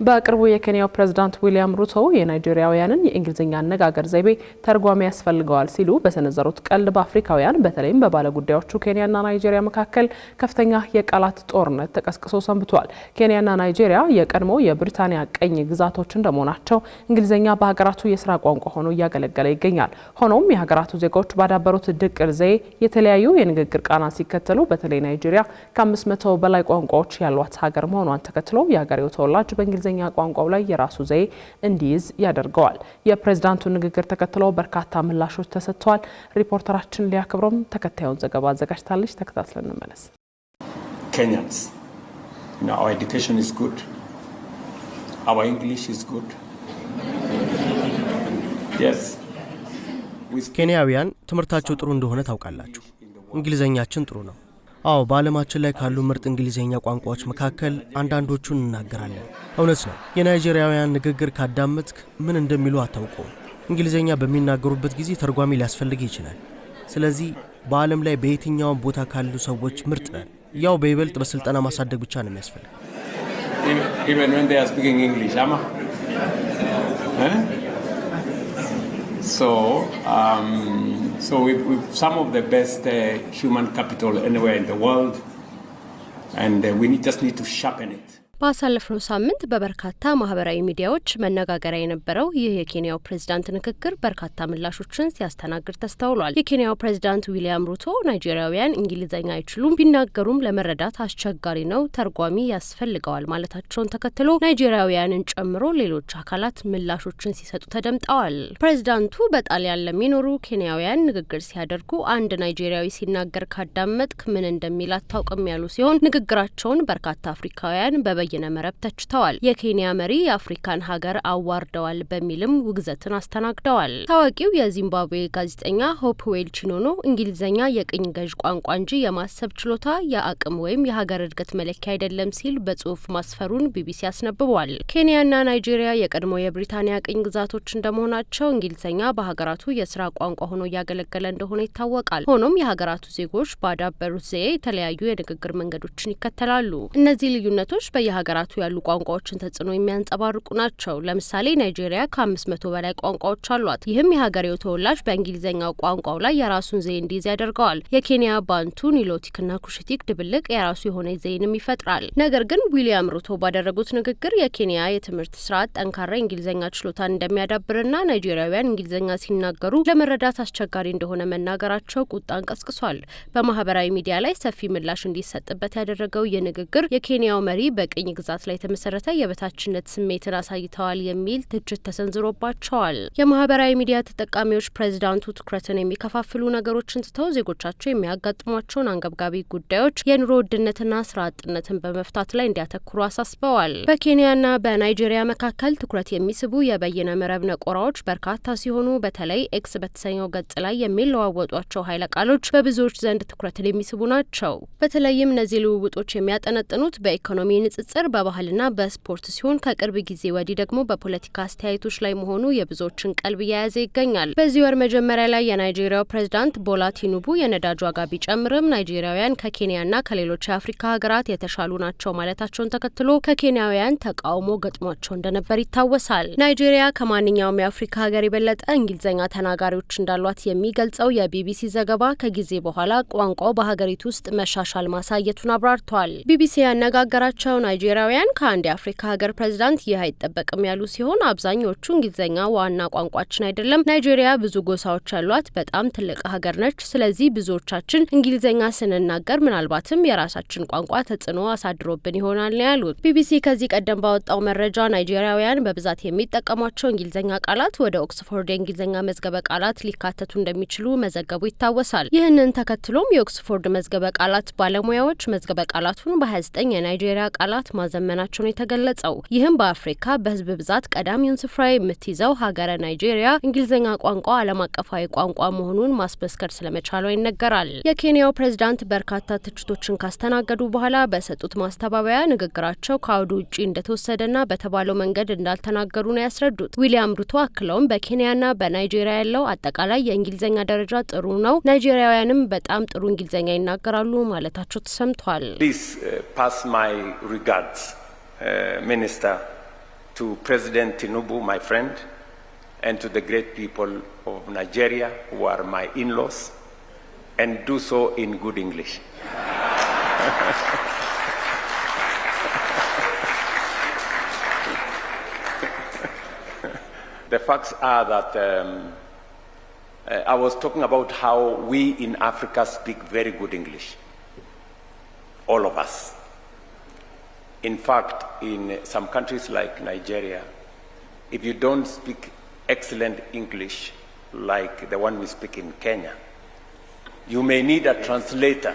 በቅርቡ የኬንያው ፕሬዝዳንት ዊሊያም ሩቶ የናይጄሪያውያንን የእንግሊዝኛ አነጋገር ዘይቤ ተርጓሚ ያስፈልገዋል ሲሉ በሰነዘሩት ቀልድ በአፍሪካውያን በተለይም በባለጉዳዮቹ ኬንያና ናይጄሪያ መካከል ከፍተኛ የቃላት ጦርነት ተቀስቅሶ ሰንብቷል። ኬንያና ናይጄሪያ የቀድሞ የብሪታንያ ቀኝ ግዛቶች እንደመሆናቸው እንግሊዝኛ በሀገራቱ የስራ ቋንቋ ሆኖ እያገለገለ ይገኛል። ሆኖም የሀገራቱ ዜጎች ባዳበሩት ድቅር ዘዬ የተለያዩ የንግግር ቃና ሲከተሉ በተለይ ናይጄሪያ ከ500 በላይ ቋንቋዎች ያሏት ሀገር መሆኗን ተከትሎ የሀገሬው ተወላጅ በእንግሊዝኛ ቋንቋው ላይ የራሱ ዘዬ እንዲይዝ ያደርገዋል። የፕሬዝዳንቱ ንግግር ተከትሎ በርካታ ምላሾች ተሰጥተዋል። ሪፖርተራችን ሊያክብሮም ተከታዩን ዘገባ አዘጋጅታለች። ተከታትለን እንመለስ። Kenyans, our education is good. Our English is good. Yes. ኬንያውያን ትምህርታቸው ጥሩ እንደሆነ ታውቃላችሁ። እንግሊዘኛችን ጥሩ ነው። አዎ በዓለማችን ላይ ካሉ ምርጥ እንግሊዘኛ ቋንቋዎች መካከል አንዳንዶቹን እናገራለን። እውነት ነው። የናይጄሪያውያን ንግግር ካዳመጥክ ምን እንደሚሉ አታውቀውም። እንግሊዘኛ በሚናገሩበት ጊዜ ተርጓሚ ሊያስፈልግ ይችላል። ስለዚህ በዓለም ላይ በየትኛውም ቦታ ካሉ ሰዎች ምርጥ ነን። ያው በይበልጥ በስልጠና ማሳደግ ብቻ ነው የሚያስፈልግ። Even when they are speaking English, So we've some of the best human capital anywhere in the world, and we just need to sharpen it. ባሳለፍነው ሳምንት በበርካታ ማህበራዊ ሚዲያዎች መነጋገሪያ የነበረው ይህ የኬንያው ፕሬዝዳንት ንግግር በርካታ ምላሾችን ሲያስተናግድ ተስተውሏል። የኬንያው ፕሬዝዳንት ዊሊያም ሩቶ ናይጄሪያውያን እንግሊዝኛ አይችሉም፣ ቢናገሩም ለመረዳት አስቸጋሪ ነው፣ ተርጓሚ ያስፈልገዋል ማለታቸውን ተከትሎ ናይጄሪያውያንን ጨምሮ ሌሎች አካላት ምላሾችን ሲሰጡ ተደምጠዋል። ፕሬዝዳንቱ በጣሊያን ለሚኖሩ ኬንያውያን ንግግር ሲያደርጉ አንድ ናይጄሪያዊ ሲናገር ካዳመጥክ ምን እንደሚል አታውቅም ያሉ ሲሆን ንግግራቸውን በርካታ አፍሪካውያን በየነ መረብ ተችተዋል። የኬንያ መሪ የአፍሪካን ሀገር አዋርደዋል በሚልም ውግዘትን አስተናግደዋል። ታዋቂው የዚምባብዌ ጋዜጠኛ ሆፕዌል ቺኖኖ እንግሊዝኛ የቅኝ ገዥ ቋንቋ እንጂ የማሰብ ችሎታ የአቅም ወይም የሀገር እድገት መለኪያ አይደለም ሲል በጽሁፍ ማስፈሩን ቢቢሲ አስነብቧል። ኬንያና ናይጄሪያ የቀድሞ የብሪታንያ ቅኝ ግዛቶች እንደመሆናቸው እንግሊዝኛ በሀገራቱ የስራ ቋንቋ ሆኖ እያገለገለ እንደሆነ ይታወቃል። ሆኖም የሀገራቱ ዜጎች ባዳበሩት ዘዬ የተለያዩ የንግግር መንገዶችን ይከተላሉ። እነዚህ ልዩነቶች ሀገራቱ ያሉ ቋንቋዎችን ተጽዕኖ የሚያንጸባርቁ ናቸው። ለምሳሌ ናይጄሪያ ከ500 በላይ ቋንቋዎች አሏት። ይህም የሀገሬው ተወላጅ በእንግሊዝኛው ቋንቋው ላይ የራሱን ዘዬ እንዲይዝ ያደርገዋል። የኬንያ ባንቱ፣ ኒሎቲክና ኩሽቲክ ድብልቅ የራሱ የሆነ ዘዬንም ይፈጥራል። ነገር ግን ዊሊያም ሩቶ ባደረጉት ንግግር የኬንያ የትምህርት ስርዓት ጠንካራ እንግሊዝኛ ችሎታን እንደሚያዳብርና ናይጄሪያውያን እንግሊዝኛ ሲናገሩ ለመረዳት አስቸጋሪ እንደሆነ መናገራቸው ቁጣን ቀስቅሷል። በማህበራዊ ሚዲያ ላይ ሰፊ ምላሽ እንዲሰጥበት ያደረገው ይህ ንግግር የኬንያው መሪ በቅኝ ግዛት ላይ የተመሰረተ የበታችነት ስሜትን አሳይተዋል የሚል ትችት ተሰንዝሮባቸዋል። የማህበራዊ ሚዲያ ተጠቃሚዎች ፕሬዝዳንቱ ትኩረትን የሚከፋፍሉ ነገሮችን ትተው ዜጎቻቸው የሚያጋጥሟቸውን አንገብጋቢ ጉዳዮች የኑሮ ውድነትና ስራ አጥነትን በመፍታት ላይ እንዲያተኩሩ አሳስበዋል። በኬንያና በናይጄሪያ መካከል ትኩረት የሚስቡ የበይነ መረብ ነቆራዎች በርካታ ሲሆኑ በተለይ ኤክስ በተሰኘው ገጽ ላይ የሚለዋወጧቸው ኃይለ ቃሎች በብዙዎች ዘንድ ትኩረትን የሚስቡ ናቸው። በተለይም እነዚህ ልውውጦች የሚያጠነጥኑት በኢኮኖሚ ንጽጽር በባህልና በስፖርት ሲሆን ከቅርብ ጊዜ ወዲህ ደግሞ በፖለቲካ አስተያየቶች ላይ መሆኑ የብዙዎችን ቀልብ እየያዘ ይገኛል። በዚህ ወር መጀመሪያ ላይ የናይጄሪያው ፕሬዝዳንት ቦላ ቲኑቡ የነዳጅ ዋጋ ቢጨምርም ናይጄሪያውያን ከኬንያና ከሌሎች የአፍሪካ ሀገራት የተሻሉ ናቸው ማለታቸውን ተከትሎ ከኬንያውያን ተቃውሞ ገጥሟቸው እንደነበር ይታወሳል። ናይጄሪያ ከማንኛውም የአፍሪካ ሀገር የበለጠ እንግሊዝኛ ተናጋሪዎች እንዳሏት የሚገልጸው የቢቢሲ ዘገባ ከጊዜ በኋላ ቋንቋው በሀገሪቱ ውስጥ መሻሻል ማሳየቱን አብራርቷል። ቢቢሲ ያነጋገራቸው ናይጄሪያውያን ከአንድ የአፍሪካ ሀገር ፕሬዝዳንት ይህ አይጠበቅም ያሉ ሲሆን አብዛኞቹ እንግሊዝኛ ዋና ቋንቋችን አይደለም፣ ናይጄሪያ ብዙ ጎሳዎች ያሏት በጣም ትልቅ ሀገር ነች፣ ስለዚህ ብዙዎቻችን እንግሊዝኛ ስንናገር ምናልባትም የራሳችን ቋንቋ ተጽዕኖ አሳድሮብን ይሆናል ነው ያሉት። ቢቢሲ ከዚህ ቀደም ባወጣው መረጃ ናይጄሪያውያን በብዛት የሚጠቀሟቸው እንግሊዝኛ ቃላት ወደ ኦክስፎርድ የእንግሊዝኛ መዝገበ ቃላት ሊካተቱ እንደሚችሉ መዘገቡ ይታወሳል። ይህንን ተከትሎም የኦክስፎርድ መዝገበ ቃላት ባለሙያዎች መዝገበ ቃላቱን በ29 የናይጄሪያ ቃላት ማዘመናቸውን የተገለጸው ይህም በአፍሪካ በህዝብ ብዛት ቀዳሚውን ስፍራ የምትይዘው ሀገረ ናይጄሪያ እንግሊዝኛ ቋንቋ ዓለም አቀፋዊ ቋንቋ መሆኑን ማስመስከር ስለመቻሏ ይነገራል። የኬንያው ፕሬዝዳንት በርካታ ትችቶችን ካስተናገዱ በኋላ በሰጡት ማስተባበያ ንግግራቸው ከአውዱ ውጪ እንደተወሰደና በተባለው መንገድ እንዳልተናገሩ ነው ያስረዱት። ዊሊያም ሩቶ አክለውም በኬንያና በናይጄሪያ ያለው አጠቃላይ የእንግሊዝኛ ደረጃ ጥሩ ነው፣ ናይጄሪያውያንም በጣም ጥሩ እንግሊዝኛ ይናገራሉ ማለታቸው ተሰምቷል። Please pass my regards, Minister to President Tinubu, my friend, and to the great people of Nigeria who are my in-laws, and do so in good English. The facts are that I was talking about how we in Africa speak very good English, all of us. In fact, in some countries like Nigeria, if you don't speak excellent English like the one we speak in Kenya, you may need a translator,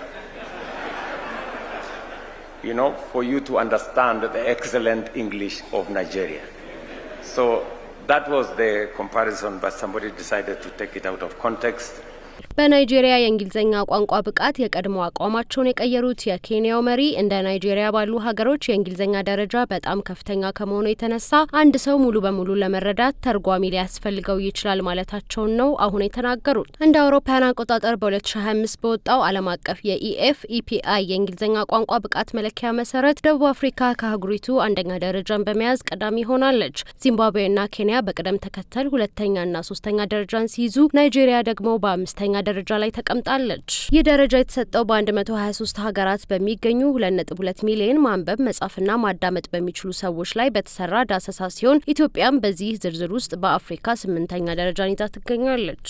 for you to understand the excellent English of Nigeria. So that was the comparison, but somebody decided to take it out of context. በናይጄሪያ የእንግሊዝኛ ቋንቋ ብቃት የቀድሞ አቋማቸውን የቀየሩት የኬንያው መሪ እንደ ናይጄሪያ ባሉ ሀገሮች የእንግሊዝኛ ደረጃ በጣም ከፍተኛ ከመሆኑ የተነሳ አንድ ሰው ሙሉ በሙሉ ለመረዳት ተርጓሚ ሊያስፈልገው ይችላል ማለታቸውን ነው አሁን የተናገሩት። እንደ አውሮፓውያን አቆጣጠር በ2025 በወጣው ዓለም አቀፍ የኢኤፍኢፒአይ የእንግሊዝኛ ቋንቋ ብቃት መለኪያ መሰረት ደቡብ አፍሪካ ከአህጉሪቱ አንደኛ ደረጃን በመያዝ ቀዳሚ ሆናለች። ዚምባብዌና ኬንያ በቅደም ተከተል ሁለተኛና ሶስተኛ ደረጃን ሲይዙ ናይጄሪያ ደግሞ በአምስተኛ ደረጃ ላይ ተቀምጣለች። ይህ ደረጃ የተሰጠው በ123 ሀገራት በሚገኙ 2.2 ሚሊዮን ማንበብ መጻፍና ማዳመጥ በሚችሉ ሰዎች ላይ በተሰራ ዳሰሳ ሲሆን ኢትዮጵያም በዚህ ዝርዝር ውስጥ በአፍሪካ 8ኛ ደረጃን ይዛ ትገኛለች።